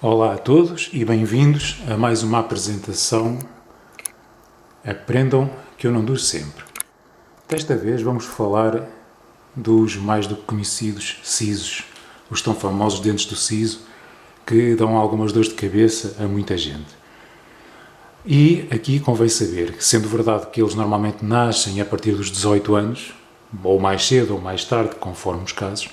Olá a todos e bem-vindos a mais uma apresentação Aprendam que eu não duro sempre. Desta vez vamos falar dos mais do que conhecidos sisos, os tão famosos dentes do siso, que dão algumas dores de cabeça a muita gente. E aqui convém saber que, sendo verdade que eles normalmente nascem a partir dos 18 anos, ou mais cedo ou mais tarde, conforme os casos,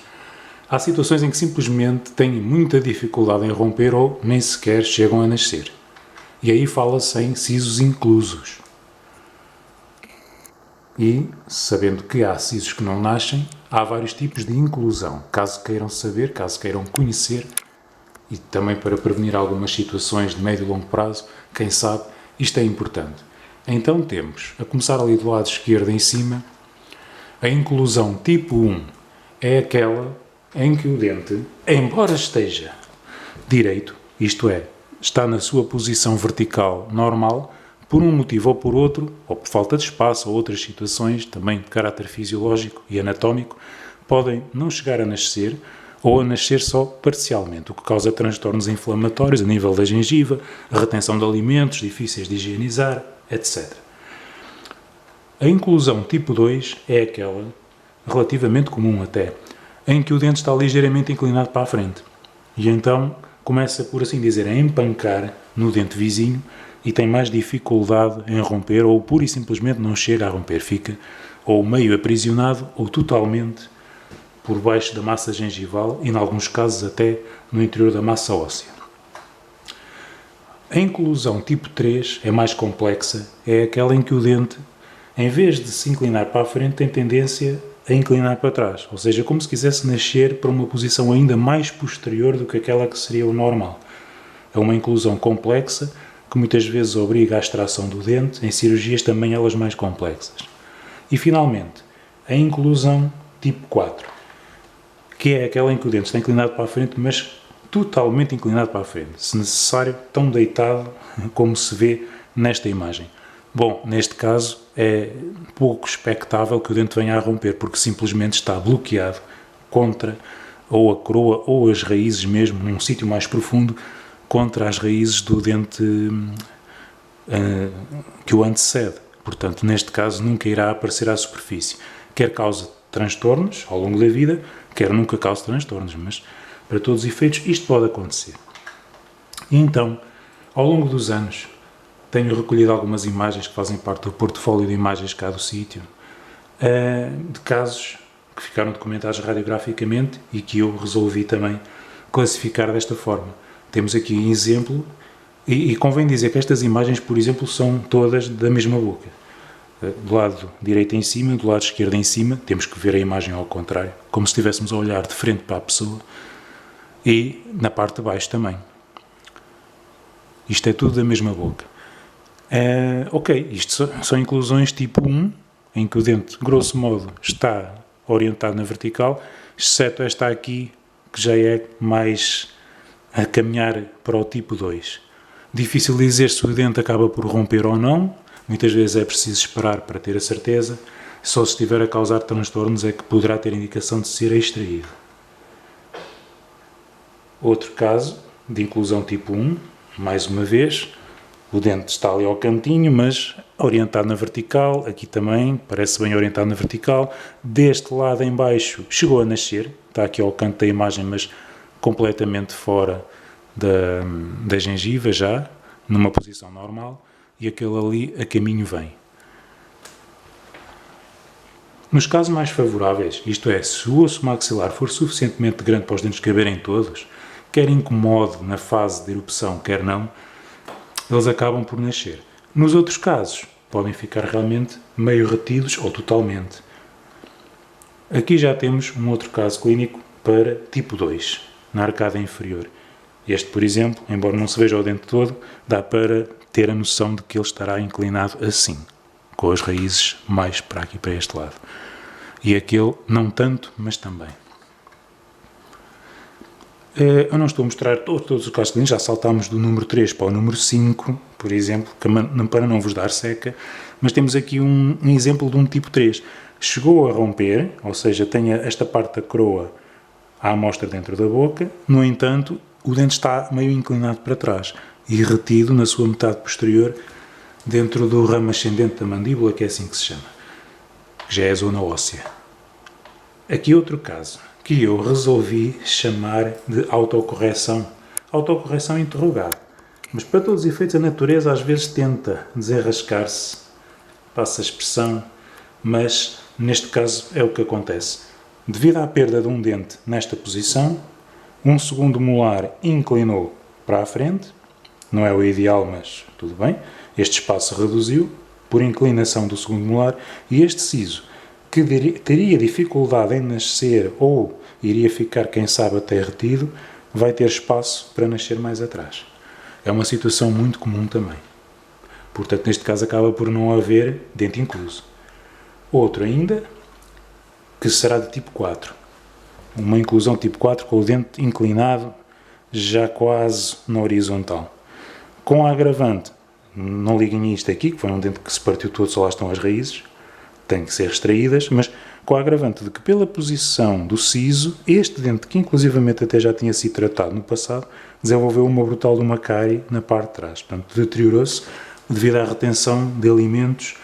há situações em que simplesmente têm muita dificuldade em romper ou nem sequer chegam a nascer. E aí fala-se em sisos inclusos. E, sabendo que há sisos que não nascem, há vários tipos de inclusão. Caso queiram saber, caso queiram conhecer, e também para prevenir algumas situações de médio e longo prazo, quem sabe, isto é importante. Então temos, a começar ali do lado esquerdo em cima, a inclusão tipo 1 é aquela em que o dente, embora esteja direito, isto é, está na sua posição vertical normal, por um motivo ou por outro, ou por falta de espaço ou outras situações, também de caráter fisiológico e anatómico, podem não chegar a nascer ou a nascer só parcialmente, o que causa transtornos inflamatórios a nível da gengiva, a retenção de alimentos difíceis de higienizar, etc. A inclusão tipo 2 é aquela, relativamente comum até, em que o dente está ligeiramente inclinado para a frente. E então começa, por assim dizer, a empancar no dente vizinho e tem mais dificuldade em romper ou pura e simplesmente não chega a romper. Fica ou meio aprisionado ou totalmente por baixo da massa gengival e, em alguns casos, até no interior da massa óssea. A inclusão tipo 3 é mais complexa. É aquela em que o dente, em vez de se inclinar para a frente, tem tendência a inclinar para trás, ou seja, como se quisesse nascer para uma posição ainda mais posterior do que aquela que seria o normal. É uma inclusão complexa que muitas vezes obriga à extração do dente, em cirurgias também elas mais complexas. E finalmente, a inclusão tipo 4, que é aquela em que o dente está inclinado para a frente, mas totalmente inclinado para a frente, se necessário, tão deitado como se vê nesta imagem. Bom, neste caso é pouco expectável que o dente venha a romper, porque simplesmente está bloqueado contra ou a coroa ou as raízes mesmo, num sítio mais profundo, contra as raízes do dente que o antecede. Portanto, neste caso, nunca irá aparecer à superfície. Quer cause transtornos ao longo da vida, quer nunca cause transtornos, mas para todos os efeitos isto pode acontecer. E então, ao longo dos anos, tenho recolhido algumas imagens que fazem parte do portfólio de imagens cá do sítio, de casos que ficaram documentados radiograficamente e que eu resolvi também classificar desta forma. Temos aqui um exemplo, e convém dizer que estas imagens, por exemplo, são todas da mesma boca. Do lado direito em cima, do lado esquerdo em cima, temos que ver a imagem ao contrário, como se estivéssemos a olhar de frente para a pessoa, e na parte de baixo também. Isto é tudo da mesma boca. Ok, isto são inclusões tipo 1, em que o dente, grosso modo, está orientado na vertical, exceto esta aqui, que já é mais a caminhar para o tipo 2. Difícil dizer se o dente acaba por romper ou não, muitas vezes é preciso esperar para ter a certeza, só se estiver a causar transtornos é que poderá ter indicação de ser extraído. Outro caso de inclusão tipo 1, mais uma vez, o dente está ali ao cantinho, mas orientado na vertical, aqui também, parece bem orientado na vertical. Deste lado em baixo chegou a nascer, está aqui ao canto da imagem, mas completamente fora da gengiva já, numa posição normal, e aquele ali a caminho vem. Nos casos mais favoráveis, isto é, se o osso maxilar for suficientemente grande para os dentes caberem todos, quer incomode na fase de erupção, quer não, eles acabam por nascer. Nos outros casos, podem ficar realmente meio retidos ou totalmente. Aqui já temos um outro caso clínico para tipo 2, na arcada inferior. Este, por exemplo, embora não se veja o dente todo, dá para ter a noção de que ele estará inclinado assim, com as raízes mais para aqui, para este lado. E aquele, não tanto, mas também. Eu não estou a mostrar todos os casos clínicos, já saltámos do número 3 para o número 5, por exemplo, para não vos dar seca, mas temos aqui um exemplo de um tipo 3. Chegou a romper, ou seja, tem esta parte da coroa à amostra dentro da boca, no entanto, o dente está meio inclinado para trás e retido na sua metade posterior dentro do ramo ascendente da mandíbula, que é assim que se chama, que já é a zona óssea. Aqui outro caso, que eu resolvi chamar de autocorreção. Autocorreção interrogado. Mas para todos os efeitos a natureza às vezes tenta desenrascar-se, passa a expressão, mas neste caso é o que acontece. Devido à perda de um dente nesta posição, um segundo molar inclinou para a frente, não é o ideal, mas tudo bem. Este espaço reduziu por inclinação do segundo molar e este siso, que teria dificuldade em nascer ou iria ficar, quem sabe, até retido, vai ter espaço para nascer mais atrás. É uma situação muito comum também. Portanto, neste caso acaba por não haver dente incluso. Outro ainda, que será de tipo 4. Uma inclusão tipo 4 com o dente inclinado já quase na horizontal. Com a agravante, não liguem isto aqui, que foi um dente que se partiu todo, só lá estão as raízes, têm que ser extraídas, mas com a agravante de que pela posição do siso, este dente, que inclusivamente até já tinha sido tratado no passado, desenvolveu uma brutal de uma cárie na parte de trás. Portanto, deteriorou-se devido à retenção de alimentos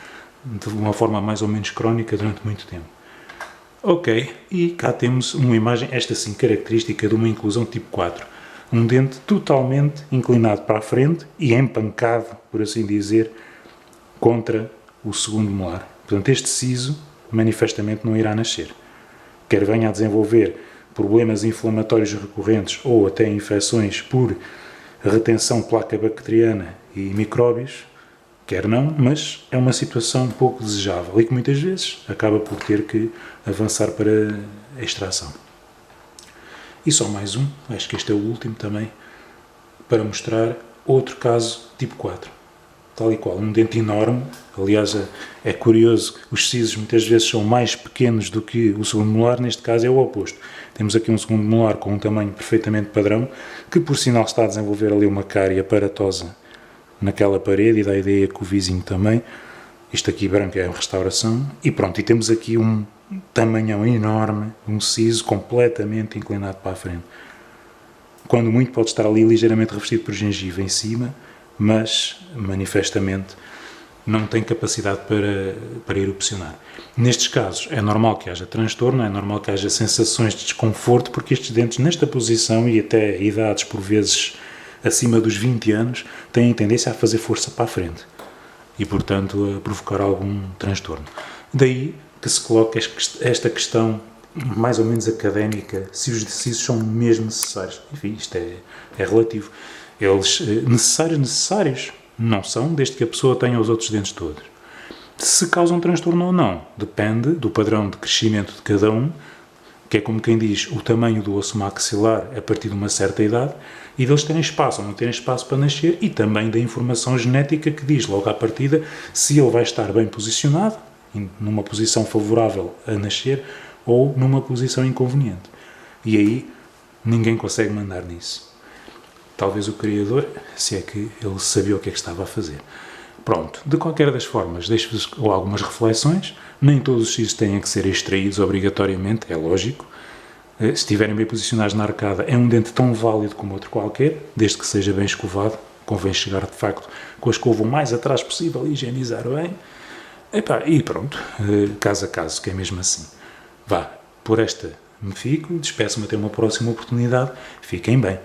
de uma forma mais ou menos crónica durante muito tempo. Ok, e cá temos uma imagem, esta sim, característica de uma inclusão tipo 4. Um dente totalmente inclinado para a frente e empancado, por assim dizer, contra o segundo molar. Portanto, este siso manifestamente não irá nascer. Quer venha a desenvolver problemas inflamatórios recorrentes ou até infecções por retenção de placa bacteriana e micróbios, quer não, mas é uma situação pouco desejável e que muitas vezes acaba por ter que avançar para a extração. E só mais um, acho que este é o último também, para mostrar outro caso tipo 4. Tal e qual, um dente enorme, aliás é curioso, os sisos muitas vezes são mais pequenos do que o segundo molar, neste caso é o oposto. Temos aqui um segundo molar com um tamanho perfeitamente padrão, que por sinal está a desenvolver ali uma cárie aparatosa naquela parede e dá a ideia que o vizinho também. Isto aqui branco é a restauração e pronto, e temos aqui um tamanhão enorme, um siso completamente inclinado para a frente. Quando muito pode estar ali ligeiramente revestido por gengiva em cima, mas manifestamente não tem capacidade para erupcionar. Nestes casos é normal que haja transtorno, é normal que haja sensações de desconforto, porque estes dentes nesta posição e até idades por vezes acima dos 20 anos têm tendência a fazer força para a frente e portanto a provocar algum transtorno. Daí que se coloca esta questão mais ou menos académica, se os sisos são mesmo necessários. Enfim, isto é relativo. Eles, necessários, não são, desde que a pessoa tenha os outros dentes todos. Se causam transtorno ou não, depende do padrão de crescimento de cada um, que é como quem diz, o tamanho do osso maxilar a partir de uma certa idade, e deles terem espaço ou não terem espaço para nascer, e também da informação genética que diz logo à partida se ele vai estar bem posicionado, numa posição favorável a nascer, ou numa posição inconveniente. E aí ninguém consegue mandar nisso. Talvez o criador, se é que ele sabia o que é que estava a fazer. Pronto, de qualquer das formas, deixo-vos algumas reflexões. Nem todos os sisos têm que ser extraídos obrigatoriamente, é lógico. Se estiverem bem posicionados na arcada, é um dente tão válido como outro qualquer, desde que seja bem escovado. Convém chegar, de facto, com a escova o mais atrás possível e higienizar bem. E pronto, caso a caso, que é mesmo assim. Vá, por esta me fico, despeço-me até uma próxima oportunidade. Fiquem bem.